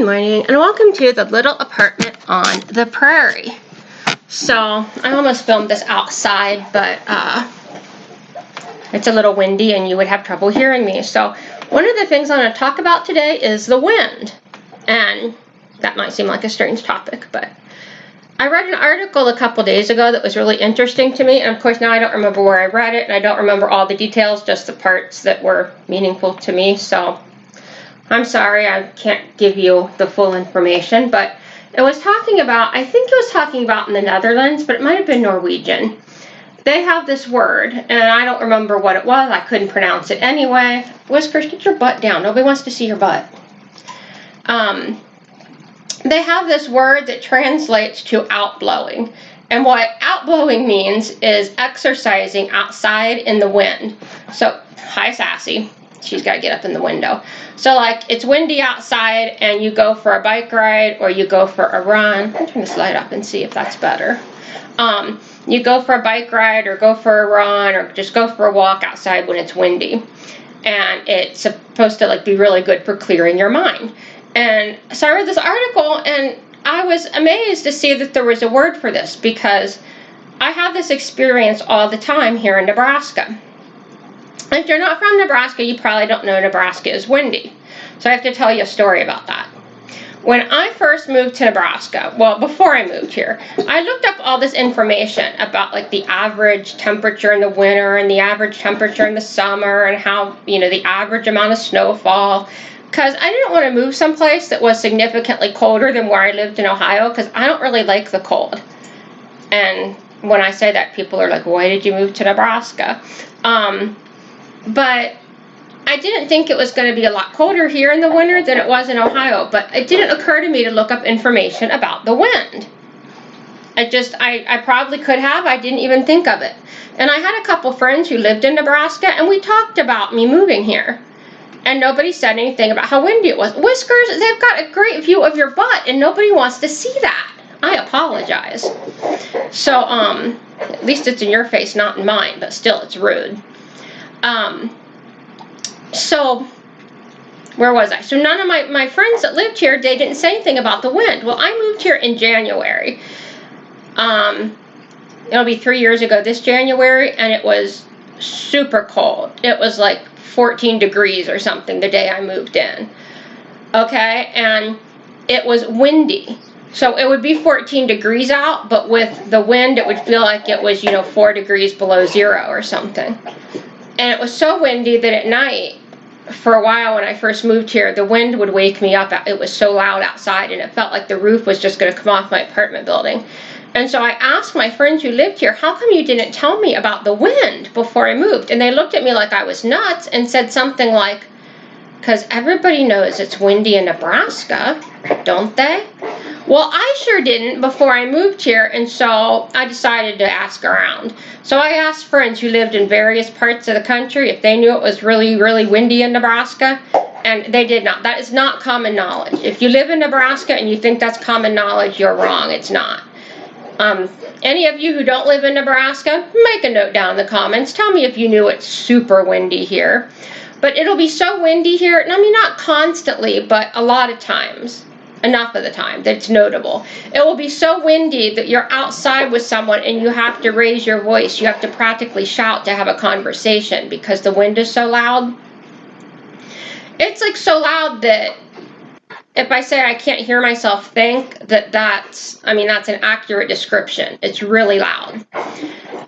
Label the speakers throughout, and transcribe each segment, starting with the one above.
Speaker 1: Good morning and welcome to the little apartment on the prairie. So I almost filmed this outside, but it's a little windy and you would have trouble hearing me. So one of the things I'm going to talk about today is the wind. And that might seem like a strange topic, but I read an article a couple days ago that was really interesting to me. And of course now I don't remember where I read it and I don't remember all the details, just the parts that were meaningful to me. So I'm sorry, I can't give you the full information, but it was talking about, I think it was talking about in the Netherlands, but it might have been Norwegian. They have this word, and I don't remember what it was. I couldn't pronounce it anyway. Whiskers, get your butt down. Nobody wants to see your butt. They have this word that translates to outblowing. And what outblowing means is exercising outside in the wind. So, hi, Sassy. She's got to get up in the window. So like it's windy outside and you go for a bike ride or you go for a run. I'll turn this light up and see if that's better. You go for a bike ride or go for a run or just go for a walk outside when it's windy. And it's supposed to like be really good for clearing your mind. And so I read this article and I was amazed to see that there was a word for this because I have this experience all the time here in Nebraska. If you're not from Nebraska, you probably don't know Nebraska is windy. So I have to tell you a story about that. When I first moved to Nebraska, well, before I moved here, I looked up all this information about like the average temperature in the winter and the average temperature in the summer and how, the average amount of snowfall. Because I didn't want to move someplace that was significantly colder than where I lived in Ohio because I don't really like the cold. And when I say that, people are like, why did you move to Nebraska? But I didn't think it was going to be a lot colder here in the winter than it was in Ohio. But it didn't occur to me to look up information about the wind. I probably could have. I didn't even think of it. And I had a couple friends who lived in Nebraska, and we talked about me moving here. And nobody said anything about how windy it was. Whiskers, they've got a great view of your butt, and nobody wants to see that. I apologize. So, at least it's in your face, not in mine, but still, it's rude. So where was I? So none of my friends that lived here, they didn't say anything about the wind. Well, I moved here in January. It'll be 3 years ago this January, and it was super cold. It was like 14 degrees or something the day I moved in. Okay, and it was windy. So it would be 14 degrees out, but with the wind, it would feel like it was, 4 degrees below zero or something. And it was so windy that at night, for a while when I first moved here, the wind would wake me up. It was so loud outside, and it felt like the roof was just going to come off my apartment building. And so I asked my friends who lived here, how come you didn't tell me about the wind before I moved? And they looked at me like I was nuts and said something like, because everybody knows it's windy in Nebraska, don't they? Well, I sure didn't before I moved here, and so I decided to ask around. So I asked friends who lived in various parts of the country if they knew it was really, really windy in Nebraska, and they did not. That is not common knowledge. If you live in Nebraska and you think that's common knowledge, you're wrong. It's not. Any of you who don't live in Nebraska, make a note down in the comments. Tell me if you knew it's super windy here. But it'll be so windy here, and I mean not constantly, but a lot of times. Enough of the time that it's notable. It will be so windy that you're outside with someone and you have to raise your voice. You have to practically shout to have a conversation because the wind is so loud. It's like so loud that if I say I can't hear myself think, that's an accurate description. It's really loud.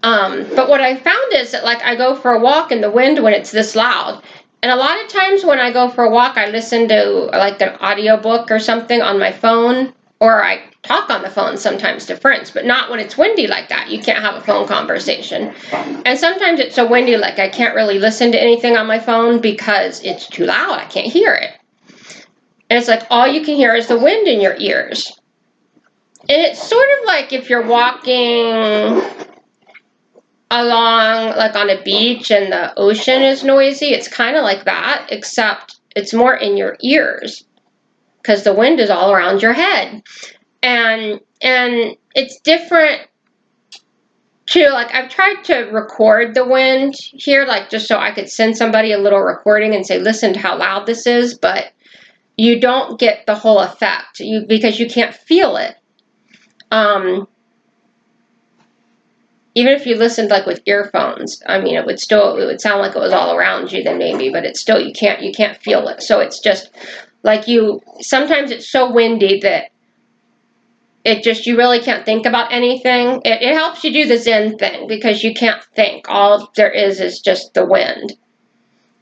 Speaker 1: But what I found is that like I go for a walk in the wind when it's this loud. And a lot of times when I go for a walk, I listen to like an audiobook or something on my phone, or I talk on the phone sometimes to friends, but not when it's windy like that. You can't have a phone conversation. And sometimes it's so windy like I can't really listen to anything on my phone because it's too loud. I can't hear it. And it's like all you can hear is the wind in your ears. And it's sort of like if you're walking along like on a beach and the ocean is noisy. It's kind of like that, except it's more in your ears because the wind is all around your head. And it's different too. Like I've tried to record the wind here, like just so I could send somebody a little recording and say, listen to how loud this is, but you don't get the whole effect because you can't feel it. Even if you listened like with earphones, I mean, it would sound like it was all around you then maybe, but it's still, you can't feel it. So it's just like sometimes it's so windy that you really can't think about anything. It helps you do the Zen thing because you can't think. All there is just the wind.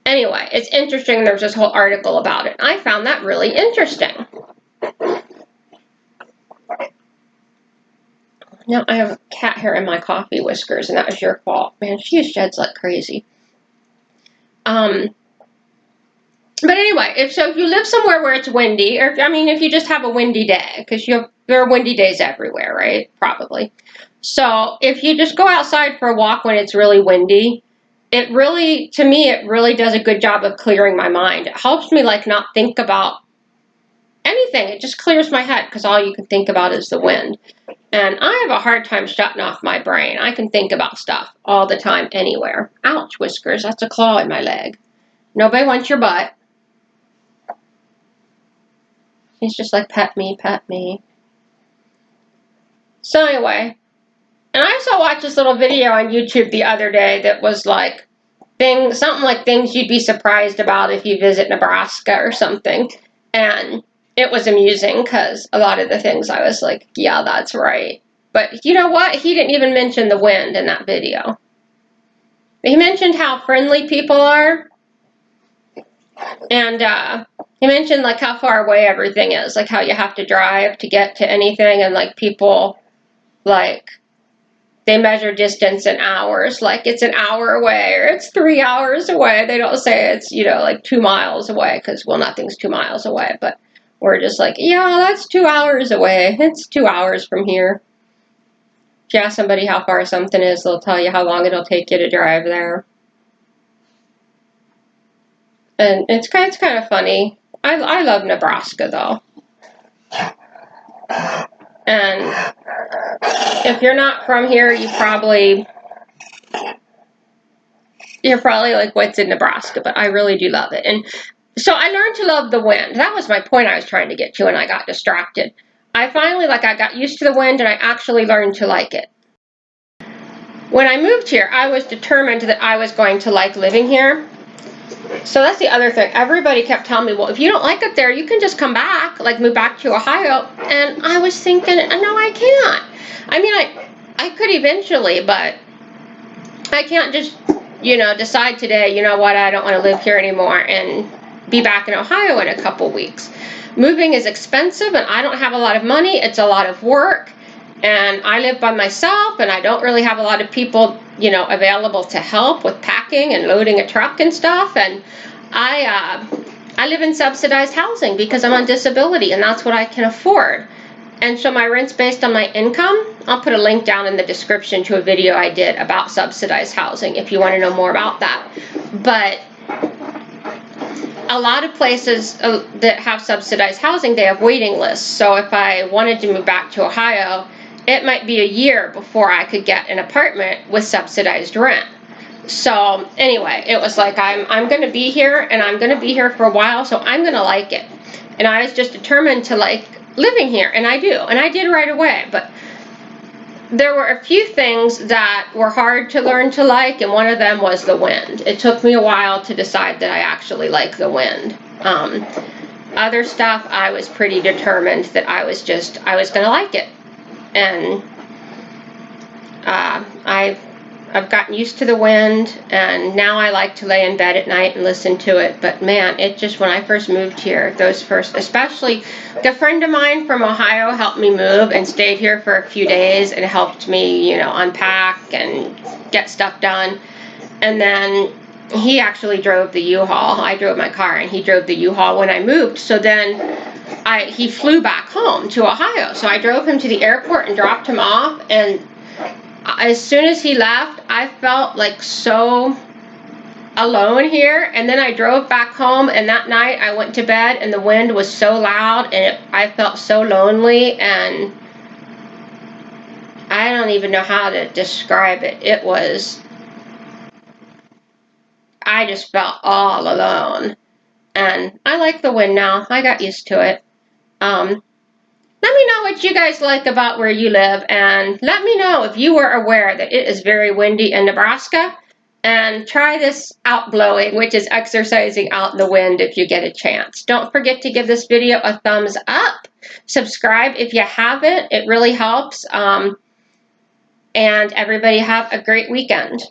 Speaker 1: Anyway, it's interesting. There's this whole article about it. I found that really interesting. Now I have cat hair in my coffee whiskers, and that was your fault. Man, she sheds like crazy. But anyway, if you live somewhere where it's windy, or if you just have a windy day, because there are windy days everywhere, right? Probably. So if you just go outside for a walk when it's really windy, to me, it really does a good job of clearing my mind. It helps me like not think about anything. It just clears my head because all you can think about is the wind. And I have a hard time shutting off my brain. I can think about stuff all the time, anywhere. Ouch, whiskers, that's a claw in my leg. Nobody wants your butt. He's just like, pet me, pet me. So anyway, and I also watched this little video on YouTube the other day that was like, something like things you'd be surprised about if you visit Nebraska or something. And it was amusing because a lot of the things I was like, yeah, that's right. But you know what? He didn't even mention the wind in that video. He mentioned how friendly people are. And he mentioned like how far away everything is, like how you have to drive to get to anything. And like people, like, they measure distance in hours, like it's an hour away or it's 3 hours away. They don't say it's, like 2 miles away because, well, nothing's 2 miles away. But we're just like, yeah, that's 2 hours away. It's 2 hours from here. If you ask somebody how far something is, they'll tell you how long it'll take you to drive there. And it's kind of funny. I love Nebraska, though. And if you're not from here, you're probably like, what's in Nebraska? But I really do love it. And so I learned to love the wind. That was my point I was trying to get to, and I got distracted. I finally, I got used to the wind, and I actually learned to like it. When I moved here, I was determined that I was going to like living here. So that's the other thing. Everybody kept telling me, well, if you don't like it there, you can just come back, like move back to Ohio. And I was thinking, no, I can't. I could eventually, but I can't just, decide today, you know what, I don't want to live here anymore and be back in Ohio in a couple weeks. Moving is expensive, and I don't have a lot of money. It's a lot of work, and I live by myself, and I don't really have a lot of people, available to help with packing and loading a truck and stuff. And I live in subsidized housing because I'm on disability, and that's what I can afford. And so my rent's based on my income. I'll put a link down in the description to a video I did about subsidized housing if you want to know more about that. But a lot of places that have subsidized housing, they have waiting lists. So if I wanted to move back to Ohio, it might be a year before I could get an apartment with subsidized rent. So anyway, it was like, I'm going to be here, and I'm going to be here for a while, so I'm going to like it. And I was just determined to like living here, and I do. And I did right away. But there were a few things that were hard to learn to like, and one of them was the wind. It took me a while to decide that I actually like the wind. Other stuff, I was pretty determined that I was going to like it. And I've gotten used to the wind, and now I like to lay in bed at night and listen to it. But man, when I first moved here, especially a friend of mine from Ohio helped me move and stayed here for a few days and helped me, unpack and get stuff done. And then he actually drove the U-Haul. I drove my car, and he drove the U-Haul when I moved. So then he flew back home to Ohio. So I drove him to the airport and dropped him off, and as soon as he left, I felt like so alone here. And then I drove back home, and that night I went to bed, and the wind was so loud, and I felt so lonely, and I don't even know how to describe it. I just felt all alone. and I like the wind now. I got used to it. Let me know what you guys like about where you live, and let me know if you were aware that it is very windy in Nebraska, and try this out blowing, which is exercising out in the wind if you get a chance. Don't forget to give this video a thumbs up. Subscribe if you haven't. It really helps. And everybody have a great weekend.